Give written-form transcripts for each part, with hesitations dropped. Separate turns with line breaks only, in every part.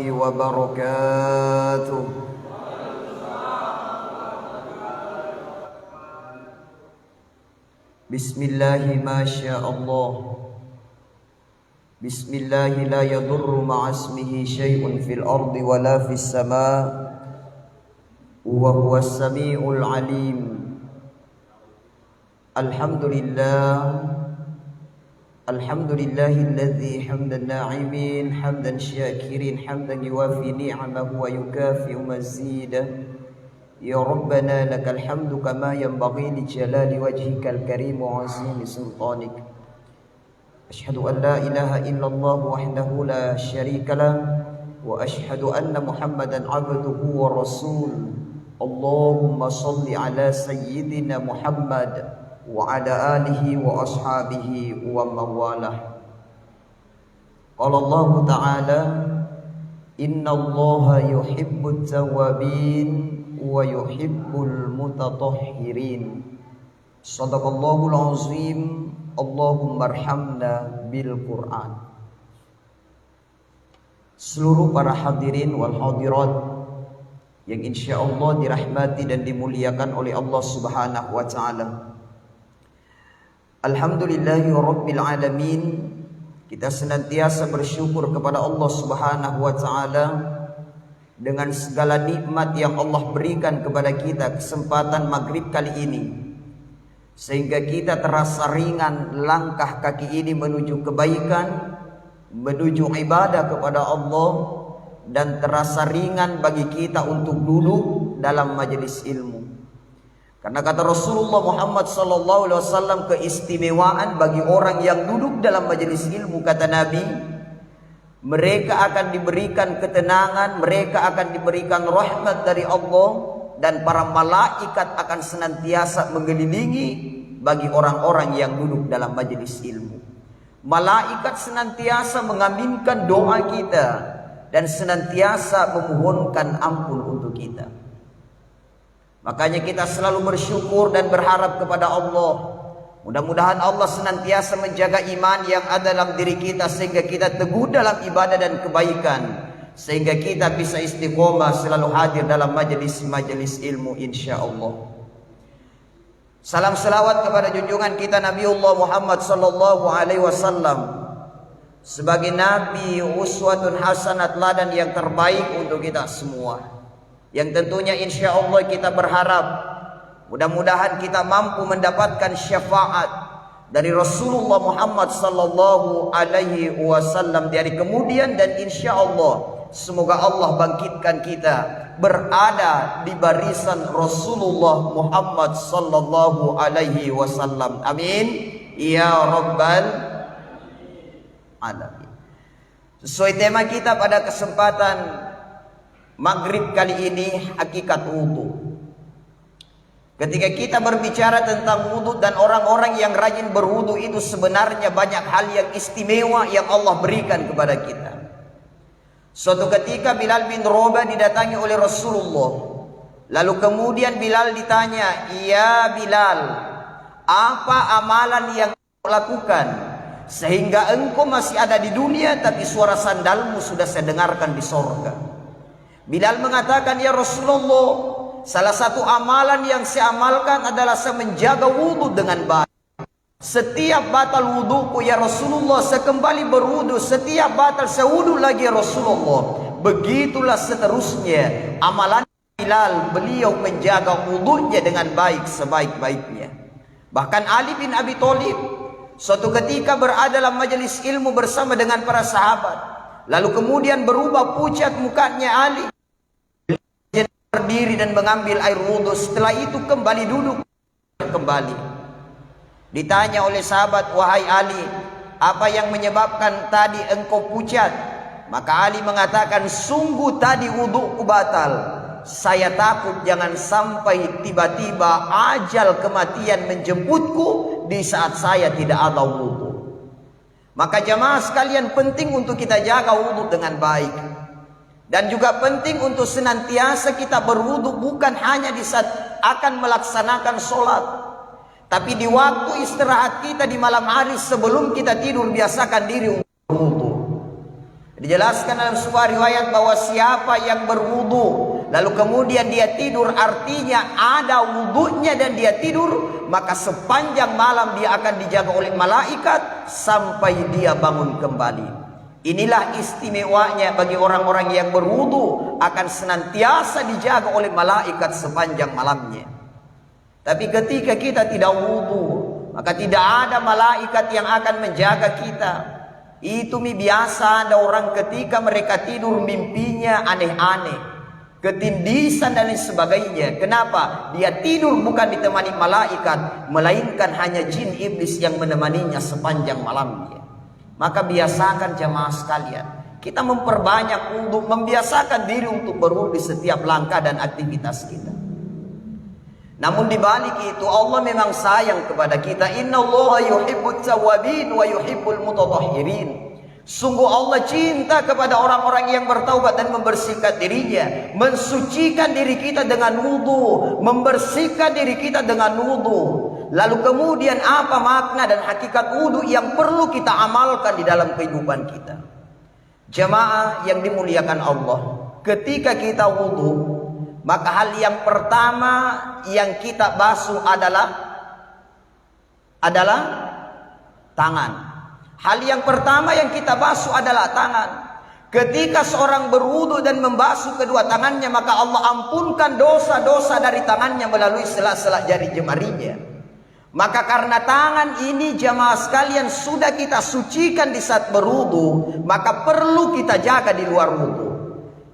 wabarakatuh. Bismillahi masyaallah. Bismillahi la yadurru ma'asmihi syai'un fil ardi wala fis sama' wa huwas sami'ul alim. Alhamdulillah. Alhamdulillahilladzi hamdan na'imin hamdan syakirin hamdan yuwafi ni'amahu wa yukafi'u mazidah. Ya Rabbana lakal hamdu kama yanbaghi li jalali wajhikal karim wa 'azimi sultanik. Asyhadu an la ilaha illallah wahdahu la syarika lah wa asyhadu anna Muhammadan 'abduhu wa rasul. Allahumma shalli ala sayyidina Muhammad wa ala alihi wa ashabihi wa mawalah. Qala Allah Ta'ala, innallaha yuhibbut tawwabin wa yuhibbul mutatahhirin. Shadaqallahul azim. Allahumma arhamna bil Qur'an. Seluruh para hadirin wal hadirat yang insyaallah dirahmati dan dimuliakan oleh Allah Subhanahu wa taala. Alhamdulillahi rabbil alamin. Kita senantiasa bersyukur kepada Allah Subhanahu wa taala dengan segala nikmat yang Allah berikan kepada kita kesempatan maghrib kali ini, sehingga kita terasa ringan langkah kaki ini menuju kebaikan, menuju ibadah kepada Allah, dan terasa ringan bagi kita untuk duduk dalam majelis ilmu. Karena kata Rasulullah Muhammad SAW, keistimewaan bagi orang yang duduk dalam majelis ilmu, kata Nabi, mereka akan diberikan ketenangan, mereka akan diberikan rahmat dari Allah, dan para malaikat akan senantiasa mengelilingi bagi orang-orang yang duduk dalam majelis ilmu. Malaikat senantiasa mengaminkan doa kita dan senantiasa memohonkan ampun untuk kita. Makanya kita selalu bersyukur dan berharap kepada Allah. Mudah-mudahan Allah senantiasa menjaga iman yang ada dalam diri kita, sehingga kita teguh dalam ibadah dan kebaikan, sehingga kita bisa istiqomah selalu hadir dalam majelis-majelis ilmu insyaallah. Salam selawat kepada junjungan kita Nabiullah Muhammad sallallahu alaihi wasallam sebagai nabi uswatun hasanah, teladan yang terbaik untuk kita semua. Yang tentunya insyaallah kita berharap mudah-mudahan kita mampu mendapatkan syafaat dari Rasulullah Muhammad sallallahu alaihi wasallam di hari kemudian, dan insyaallah semoga Allah bangkitkan kita berada di barisan Rasulullah Muhammad sallallahu alaihi wasallam. Amin ya rabbal alamin. Sesuai tema kita pada kesempatan maghrib kali ini, hakikat wudu. Ketika kita berbicara tentang wudu dan orang-orang yang rajin berwudu, itu sebenarnya banyak hal yang istimewa yang Allah berikan kepada kita. Suatu ketika Bilal bin Rabah didatangi oleh Rasulullah. Lalu kemudian Bilal ditanya, "Ya Bilal, apa amalan yang kau lakukan sehingga engkau masih ada di dunia tapi suara sandalmu sudah saya dengarkan di sorga?" Bilal mengatakan, "Ya Rasulullah, salah satu amalan yang saya amalkan adalah saya menjaga wudu dengan baik. Setiap batal wuduku ya Rasulullah, saya kembali berwudu. Setiap batal saya wudu lagi ya Rasulullah. Begitulah seterusnya amalan Bilal. Beliau menjaga wudunya dengan baik sebaik-baiknya. Bahkan Ali bin Abi Thalib suatu ketika berada dalam majelis ilmu bersama dengan para sahabat. Lalu kemudian berubah pucat mukanya Ali, berdiri dan mengambil air wudhu. Setelah itu kembali duduk kembali. Ditanya oleh sahabat, "Wahai Ali, apa yang menyebabkan tadi engkau pucat?" Maka Ali mengatakan, "Sungguh tadi wudhuku batal. Saya takut jangan sampai tiba-tiba ajal kematian menjemputku di saat saya tidak ada wudhu." Maka jamaah sekalian, penting untuk kita jaga wudhu dengan baik. Dan juga penting untuk senantiasa kita berwudhu, bukan hanya di saat akan melaksanakan sholat, tapi di waktu istirahat kita di malam hari sebelum kita tidur, biasakan diri untuk berwudhu. Dijelaskan dalam sebuah riwayat bahwa siapa yang berwudu lalu kemudian dia tidur, artinya ada wudunya dan dia tidur, maka sepanjang malam dia akan dijaga oleh malaikat sampai dia bangun kembali. Inilah istimewanya bagi orang-orang yang berwudu, akan senantiasa dijaga oleh malaikat sepanjang malamnya. Tapi ketika kita tidak wudu, maka tidak ada malaikat yang akan menjaga kita. Itu biasa ada orang ketika mereka tidur mimpinya aneh-aneh, ketindisan dan lain sebagainya. Kenapa? Dia tidur bukan ditemani malaikat, melainkan hanya jin iblis yang menemaninya sepanjang malamnya. Maka biasakan jamaah sekalian, kita memperbanyak wudu, membiasakan diri untuk berwudu di setiap langkah dan aktivitas kita. Namun dibalik itu Allah memang sayang kepada kita. Innallaha yuhibbut tawwabin wa yuhibbul mutatahhirin. Sungguh Allah cinta kepada orang-orang yang bertaubat dan membersihkan dirinya, mensucikan diri kita dengan wudu, membersihkan diri kita dengan wudu. Lalu kemudian apa makna dan hakikat wudu yang perlu kita amalkan di dalam kehidupan kita? Jamaah yang dimuliakan Allah, ketika kita wudu, maka hal yang pertama yang kita basuh adalah tangan. Hal yang pertama yang kita basuh adalah tangan. Ketika seorang berwudu dan membasuh kedua tangannya, maka Allah ampunkan dosa-dosa dari tangannya melalui sela-sela jari jemarinya. Maka karena tangan ini jamaah sekalian sudah kita sucikan di saat berwudu, maka perlu kita jaga di luar wudu.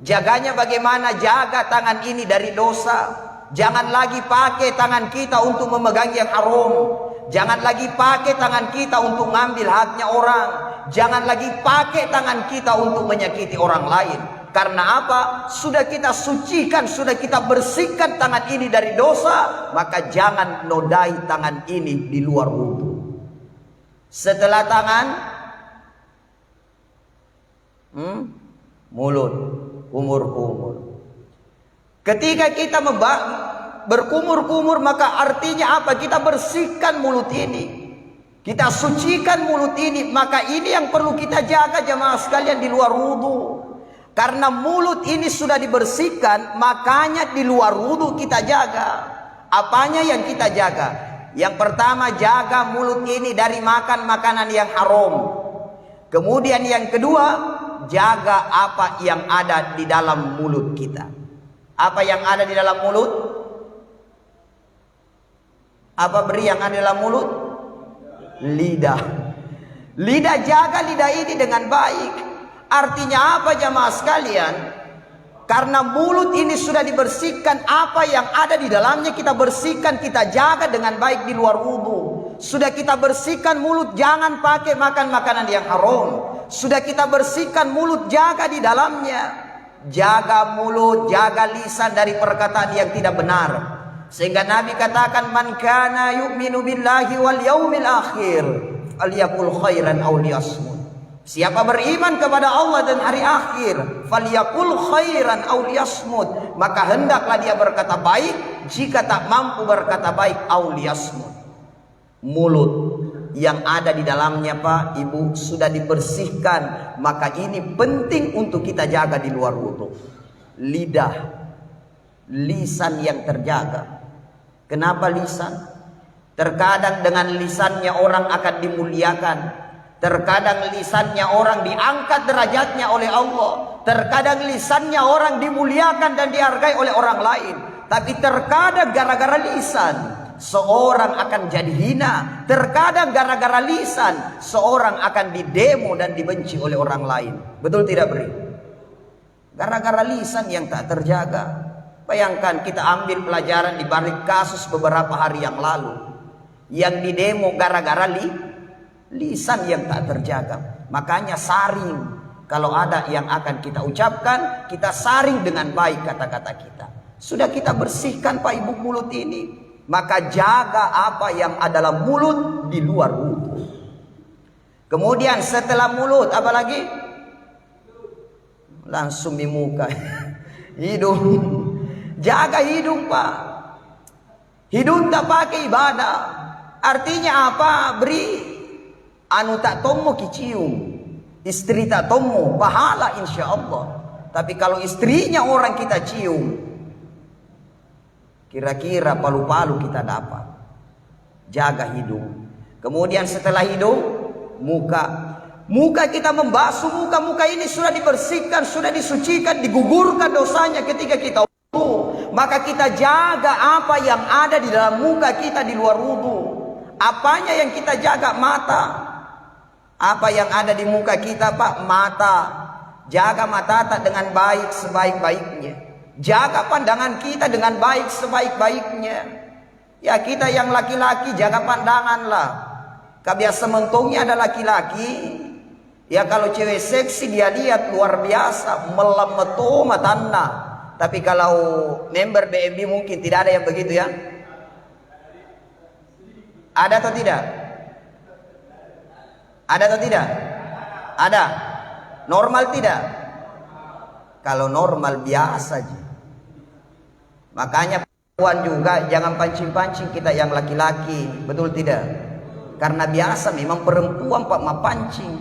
Jaganya bagaimana? Jaga tangan ini dari dosa. Jangan lagi pakai tangan kita untuk memegang yang haram. Jangan lagi pakai tangan kita untuk ngambil haknya orang. Jangan lagi pakai tangan kita untuk menyakiti orang lain. Karena apa? Sudah kita sucikan, sudah kita bersihkan tangan ini dari dosa, maka jangan nodai tangan ini di luar wudu. Setelah tangan, mulut, kumur-kumur. Ketika kita berkumur-kumur, maka artinya apa? Kita bersihkan mulut ini, kita sucikan mulut ini. Maka ini yang perlu kita jaga jamaah sekalian di luar wudu. Karena mulut ini sudah dibersihkan, makanya di luar wudu kita jaga. Apanya yang kita jaga? Yang pertama, jaga mulut ini dari makan makanan yang haram. Kemudian yang kedua, jaga apa yang ada di dalam mulut kita. Apa yang ada di dalam mulut? Apa beri yang ada di dalam mulut? Lidah. Lidah, jaga lidah ini dengan baik. Artinya apa jamaah sekalian? Karena mulut ini sudah dibersihkan, apa yang ada di dalamnya kita bersihkan, kita jaga dengan baik di luar wudu. Sudah kita bersihkan mulut, jangan pakai makan makanan yang haram. Sudah kita bersihkan mulut, jaga di dalamnya. Jaga mulut, jaga lisan dari perkataan yang tidak benar. Sehingga Nabi katakan, man kana yu'minu billahi wal yaumil akhir falyaqul khairan aw liyasmut. Siapa beriman kepada Allah dan hari akhir, falyaqul khairan aw liyasmut, maka hendaklah dia berkata baik, jika tak mampu berkata baik, aw liyasmut. Mulut yang ada di dalamnya Pak Ibu sudah dibersihkan, maka ini penting untuk kita jaga di luar wudu. Lidah, lisan yang terjaga. Kenapa lisan? Terkadang dengan lisannya orang akan dimuliakan. Terkadang lisannya orang diangkat derajatnya oleh Allah. Terkadang lisannya orang dimuliakan dan dihargai oleh orang lain. Tapi terkadang gara-gara lisan seorang akan jadi hina. Terkadang gara-gara lisan seorang akan didemo dan dibenci oleh orang lain. Betul tidak Bri? Gara-gara lisan yang tak terjaga. Bayangkan kita ambil pelajaran di balik kasus beberapa hari yang lalu. Yang didemo gara-gara lisan yang tak terjaga. Makanya saring. Kalau ada yang akan kita ucapkan, kita saring dengan baik kata-kata kita. Sudah kita bersihkan Pak Ibu mulut ini, maka jaga apa yang adalah mulut di luar wudu. Kemudian setelah mulut apa lagi? Langsung di muka. Hidung. Jaga hidung Pak. Hidung tak pakai ibadah. Artinya apa? Beri anu tak tomo kicium. Istri tak temu, pahala insya Allah. Tapi kalau istrinya orang kita cium, kira-kira palu-palu kita dapat. Jaga hidung. Kemudian setelah hidung, muka. Muka kita membasuh muka ini sudah dibersihkan, sudah disucikan, digugurkan dosanya ketika kita wudu. Maka kita jaga apa yang ada di dalam muka kita di luar wudu. Apanya yang kita jaga? Mata. Apa yang ada di muka kita, Pak? Mata. Jaga mata dengan baik sebaik-baiknya. Jaga pandangan kita dengan baik sebaik-baiknya. Ya, kita yang laki-laki jaga pandangan lah. Kebiasa mentongnya ada laki-laki. Ya, kalau cewek seksi dia lihat luar biasa, melemeto matana. Tapi kalau member BMB mungkin tidak ada yang begitu ya. Ada atau tidak? Ada atau tidak? Ada. Normal tidak? Kalau normal biasa aja. Makanya perempuan juga jangan pancing-pancing kita yang laki-laki. Betul tidak? Karena biasa memang perempuan Pak mapancing.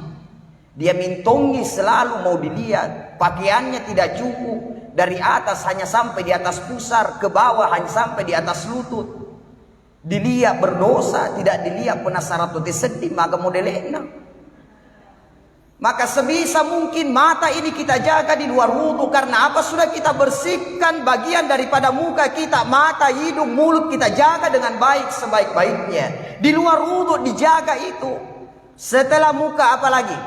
Dia mintongi selalu mau dilihat. Pakaiannya tidak cukup. Dari atas hanya sampai di atas pusar. Ke bawah hanya sampai di atas lutut. Dilihat berdosa. Tidak dilihat penasaran atau sedih. Maka modelnya. Maka sebisa mungkin mata ini kita jaga di luar wudu. Karena apa? Sudah kita bersihkan bagian daripada muka kita. Mata, hidung, mulut kita jaga dengan baik sebaik-baiknya. Di luar wudu dijaga itu. Setelah muka apa lagi?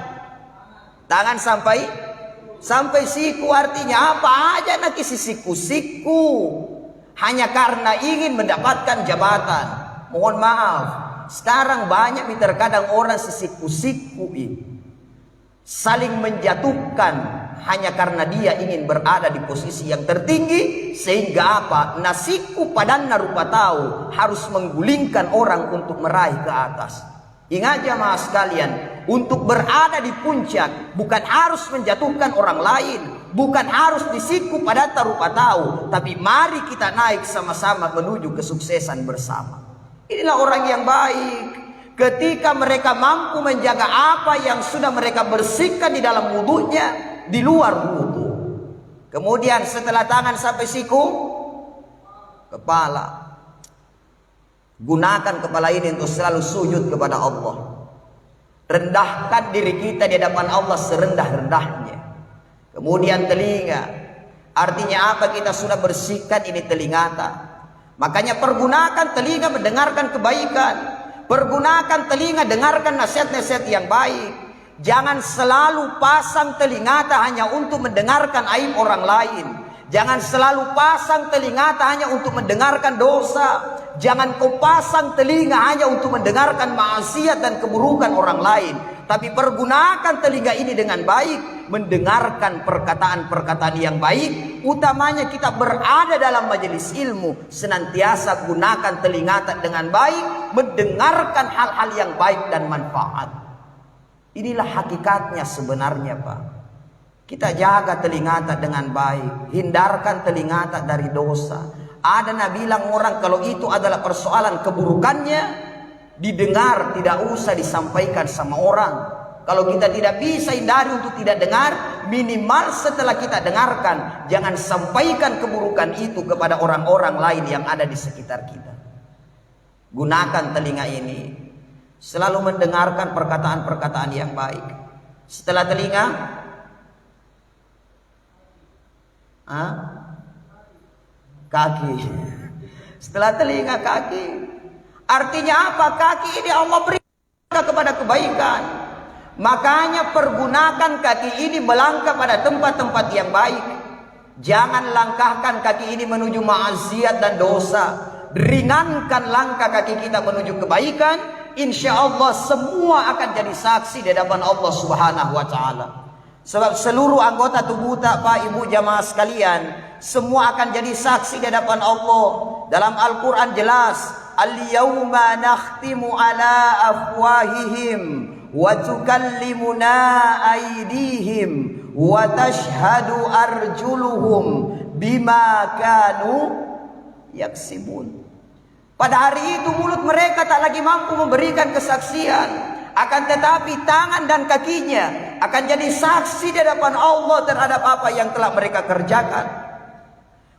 Tangan sampai siku. Artinya apa aja nak isi siku-siku. Hanya karena ingin mendapatkan jabatan. Mohon maaf. Sekarang banyak terkadang orang sesiku-siku ini. Saling menjatuhkan. Hanya karena dia ingin berada di posisi yang tertinggi. Sehingga apa? Nasiku padanna rupa tahu. Harus menggulingkan orang untuk meraih ke atas. Ingat jamaah sekalian, untuk berada di puncak bukan harus menjatuhkan orang lain, bukan harus disiku pada rupa tahu, tapi mari kita naik sama-sama menuju kesuksesan bersama. Inilah orang yang baik. Ketika mereka mampu menjaga apa yang sudah mereka bersihkan di dalam wudunya, di luar wudu. Kemudian setelah tangan sampai siku, kepala. Gunakan kepala ini untuk selalu sujud kepada Allah. Rendahkan diri kita di hadapan Allah serendah-rendahnya. Kemudian telinga. Artinya apa? Kita sudah bersihkan ini telinga. Makanya pergunakan telinga mendengarkan kebaikan. Pergunakan telinga dengarkan nasihat-nasihat yang baik. Jangan selalu pasang telinga hanya untuk mendengarkan aib orang lain. Jangan selalu pasang telinga hanya untuk mendengarkan dosa. Jangan kau pasang telinga hanya untuk mendengarkan maksiat dan keburukan orang lain. Tapi pergunakan telinga ini dengan baik. Mendengarkan perkataan-perkataan yang baik. Utamanya kita berada dalam majelis ilmu. Senantiasa gunakan telinga dengan baik. Mendengarkan hal-hal yang baik dan manfaat. Inilah hakikatnya sebenarnya Pak. Kita jaga telinga dengan baik. Hindarkan telinga dari dosa. Ada Nabi bilang orang kalau itu adalah persoalan keburukannya, didengar, tidak usah disampaikan sama orang. Kalau kita tidak bisa hindari untuk tidak dengar, minimal setelah kita dengarkan, jangan sampaikan keburukan itu kepada orang-orang lain yang ada di sekitar kita. Gunakan telinga ini, selalu mendengarkan perkataan-perkataan yang baik. Setelah telinga, kaki. Setelah telinga, kaki. Artinya apa? Kaki ini Allah berikan kepada kebaikan. Makanya pergunakan kaki ini melangkah pada tempat-tempat yang baik. Jangan langkahkan kaki ini menuju maksiat dan dosa. Ringankan langkah kaki kita menuju kebaikan. Insya Allah semua akan jadi saksi di hadapan Allah Subhanahu wa Ta'ala. Sebab seluruh anggota tubuh Pak Ibu jamaah sekalian, semua akan jadi saksi di hadapan Allah. Dalam Al-Quran jelas, al-yawma nakhtimu ala afwahihim wa tukallimuna aydihim wa tashhadu arjuluhum bima kanu yaksibun. Pada hari itu mulut mereka tak lagi mampu memberikan kesaksian. Akan tetapi tangan dan kakinya akan jadi saksi di hadapan Allah terhadap apa yang telah mereka kerjakan.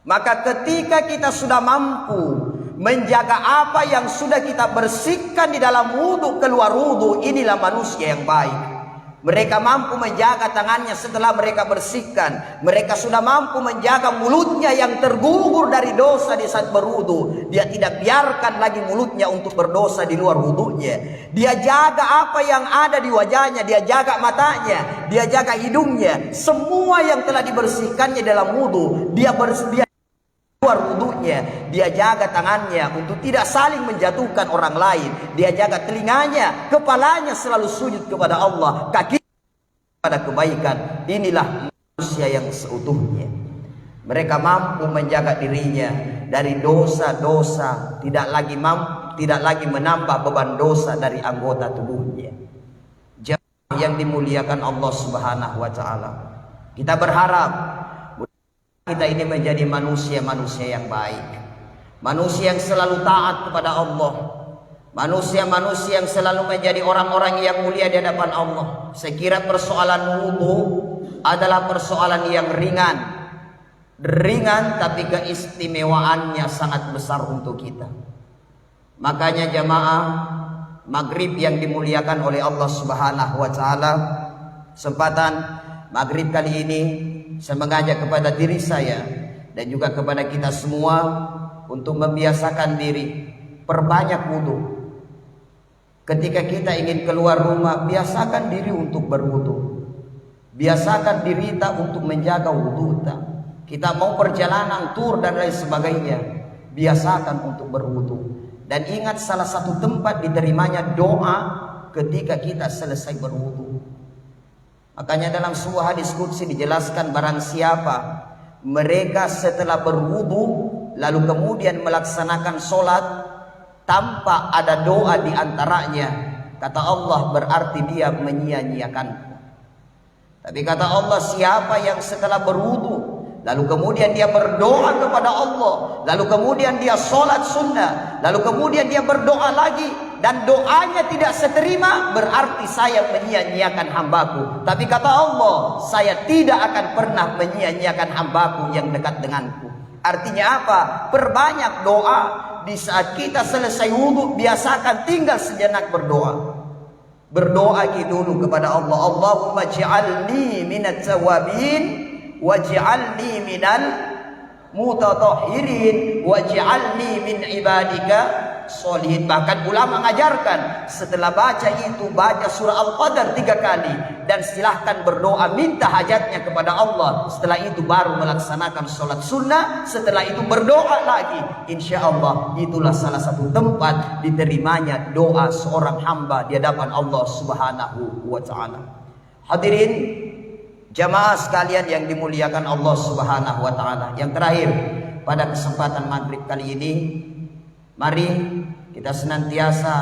Maka ketika kita sudah mampu menjaga apa yang sudah kita bersihkan di dalam wudhu, keluar wudhu, inilah manusia yang baik. Mereka mampu menjaga tangannya setelah mereka bersihkan. Mereka sudah mampu menjaga mulutnya yang tergugur dari dosa di saat berwudu. Dia tidak biarkan lagi mulutnya untuk berdosa di luar wudunya. Dia jaga apa yang ada di wajahnya. Dia jaga matanya. Dia jaga hidungnya. Semua yang telah dibersihkannya dalam wudu, dia luar wudunya. Dia jaga tangannya untuk tidak saling menjatuhkan orang lain. Dia jaga telinganya, kepalanya selalu sujud kepada Allah, kaki pada kebaikan. Inilah manusia yang seutuhnya. Mereka mampu menjaga dirinya dari dosa-dosa, tidak lagi menambah beban dosa dari anggota tubuhnya. Jemaah yang dimuliakan Allah Subhanahu wa taala, kita berharap kita ini menjadi manusia-manusia yang baik, manusia yang selalu taat kepada Allah, manusia-manusia yang selalu menjadi orang-orang yang mulia di hadapan Allah. Saya kira persoalan wudu adalah persoalan yang ringan tapi keistimewaannya sangat besar untuk kita. Makanya jamaah maghrib yang dimuliakan oleh Allah Subhanahu wa taala, kesempatan maghrib kali ini saya mengajak kepada diri saya dan juga kepada kita semua untuk membiasakan diri perbanyak wudu. Ketika kita ingin keluar rumah, biasakan diri untuk berwudu. Biasakan diri kita untuk menjaga wudu kita. Kita mau perjalanan, tur dan lain sebagainya, biasakan untuk berwudu. Dan ingat, salah satu tempat diterimanya doa ketika kita selesai berwudu. Makanya dalam sebuah hadis qudsi dijelaskan, barang siapa mereka setelah berwudu lalu kemudian melaksanakan sholat tanpa ada doa di antaranya, kata Allah, berarti dia menyia-nyiakanku. Tapi kata Allah, siapa yang setelah berwudu lalu kemudian dia berdoa kepada Allah, lalu kemudian dia sholat sunnah, lalu kemudian dia berdoa lagi dan doanya tidak seterima, berarti saya menyia-nyiakan hambaku. Tapi kata Allah, saya tidak akan pernah menyia-nyiakan hambaku yang dekat denganku. Artinya apa? Perbanyak doa. Di saat kita selesai wudu, biasakan tinggal sejenak berdoa. Berdoa dulu kepada Allah. Allahumma ja'alni minat tawabin waj'alni minal mutatahhirin waj'alni min ibadika sholihin. Bahkan ulama mengajarkan setelah baca itu, baca surah Al-Qadar 3 kali dan silahkan berdoa minta hajatnya kepada Allah. Setelah itu baru melaksanakan sholat sunnah. Setelah itu berdoa lagi. Insya Allah itulah salah satu tempat diterimanya doa seorang hamba di hadapan Allah Subhanahu wa ta'ala. Hadirin jamaah sekalian yang dimuliakan Allah Subhanahu wa ta'ala, yang terakhir pada kesempatan maghrib kali ini, mari kita senantiasa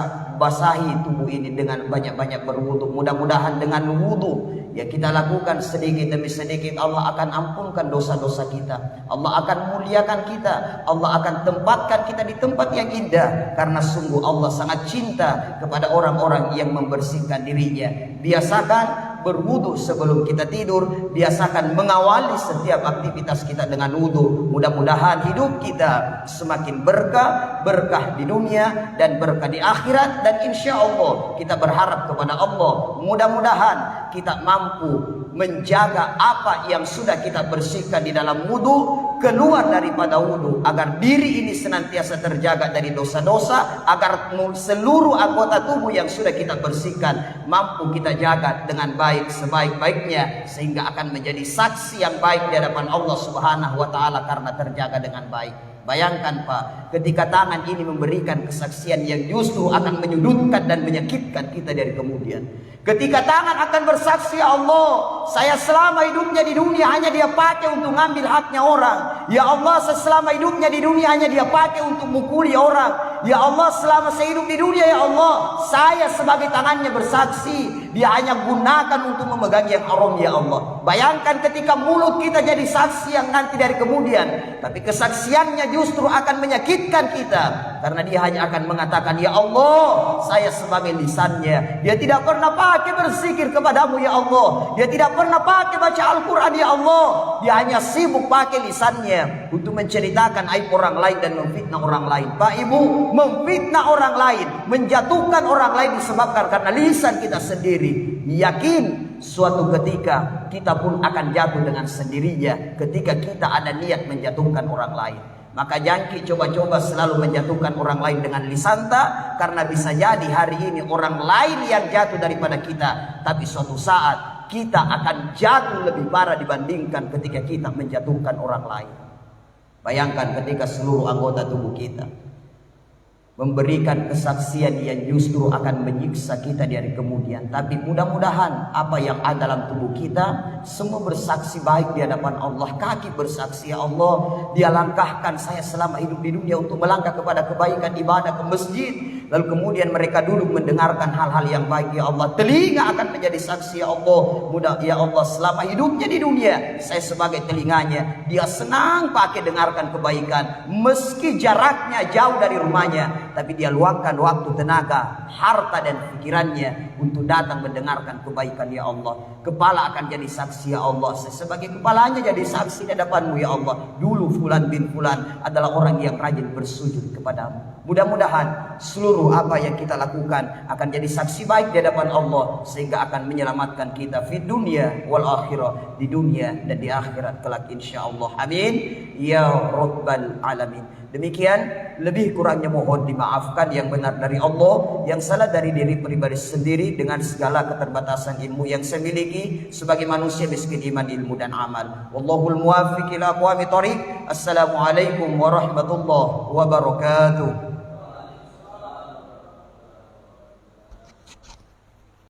basahi tubuh ini dengan banyak-banyak berwudu. Mudah-mudahan dengan wudu yang kita lakukan sedikit demi sedikit, Allah akan ampunkan dosa-dosa kita. Allah akan muliakan kita. Allah akan tempatkan kita di tempat yang indah. Karena sungguh Allah sangat cinta kepada orang-orang yang membersihkan dirinya. Biasakan berwudu sebelum kita tidur. Biasakan mengawali setiap aktivitas kita dengan wudu. Mudah-mudahan hidup kita semakin berkah di dunia dan berkah di akhirat. Dan insya Allah kita berharap kepada Allah, mudah-mudahan kita mampu menjaga apa yang sudah kita bersihkan di dalam wudu keluar daripada wudu, agar diri ini senantiasa terjaga dari dosa-dosa, agar seluruh anggota tubuh yang sudah kita bersihkan mampu kita jaga dengan baik sebaik-baiknya, sehingga akan menjadi saksi yang baik di hadapan Allah Subhanahu wa ta'ala karena terjaga dengan baik. Bayangkan Pak, ketika tangan ini memberikan kesaksian yang justru akan menyudutkan dan menyakitkan kita dari kemudian. Ketika tangan akan bersaksi, ya Allah, saya selama hidupnya di dunia hanya dia pakai untuk ngambil haknya orang. Ya Allah, selama hidupnya di dunia hanya dia pakai untuk mukuli orang. Ya Allah, selama saya hidup di dunia, ya Allah, saya sebagai tangannya bersaksi, dia hanya gunakan untuk memegang yang haram, ya Allah. Bayangkan ketika mulut kita jadi saksi yang nanti dari kemudian, tapi kesaksiannya justru akan menyakitkan kita. karena dia hanya akan mengatakan, ya Allah, saya sebagai lisannya. Dia tidak pernah pakai berzikir kepadamu ya Allah, dia tidak pernah pakai baca Al-Quran ya Allah, dia hanya sibuk pakai lisannya untuk menceritakan aib orang lain dan memfitnah orang lain. Pak Ibu, memfitnah orang lain, menjatuhkan orang lain disebabkan karena lisan kita sendiri. Yakin suatu ketika kita pun akan jatuh dengan sendirinya ketika kita ada niat menjatuhkan orang lain. Maka jangan coba-coba selalu menjatuhkan orang lain dengan lisan, karena bisa jadi hari ini orang lain yang jatuh daripada kita, tapi suatu saat kita akan jatuh lebih parah dibandingkan ketika kita menjatuhkan orang lain. Bayangkan ketika seluruh anggota tubuh kita memberikan kesaksian yang justru akan menyiksa kita di hari kemudian. Tapi mudah-mudahan apa yang ada dalam tubuh kita semua bersaksi baik di hadapan Allah. Kaki bersaksi, ya Allah, dia langkahkan saya selama hidup di dunia untuk melangkah kepada kebaikan, ibadah ke masjid. Lalu kemudian mereka duduk mendengarkan hal-hal yang baik, ya Allah. Telinga akan menjadi saksi, ya Allah. Mudah, ya Allah, selama hidupnya di dunia saya sebagai telinganya, dia senang pakai dengarkan kebaikan. Meski jaraknya jauh dari rumahnya, tapi dia luangkan waktu, tenaga, harta dan pikirannya untuk datang mendengarkan kebaikan, ya Allah. Kepala akan jadi saksi, ya Allah. Saya sebagai kepalanya jadi saksi di hadapanmu, ya Allah. Dulu Fulan bin Fulan adalah orang yang rajin bersujud kepadamu. Mudah-mudahan seluruh apa yang kita lakukan akan jadi saksi baik di hadapan Allah, sehingga akan menyelamatkan kita di dunia wal akhirah, di dunia dan di akhirat kelak insyaallah. Amin ya rabbal alamin. Demikian, lebih kurangnya mohon dimaafkan, yang benar dari Allah, yang salah dari diri pribadi sendiri dengan segala keterbatasan ilmu yang saya miliki sebagai manusia miskin iman, ilmu dan amal. Wallahul muwaffiq ila aqwamit thoriq. Assalamualaikum warahmatullahi wabarakatuh.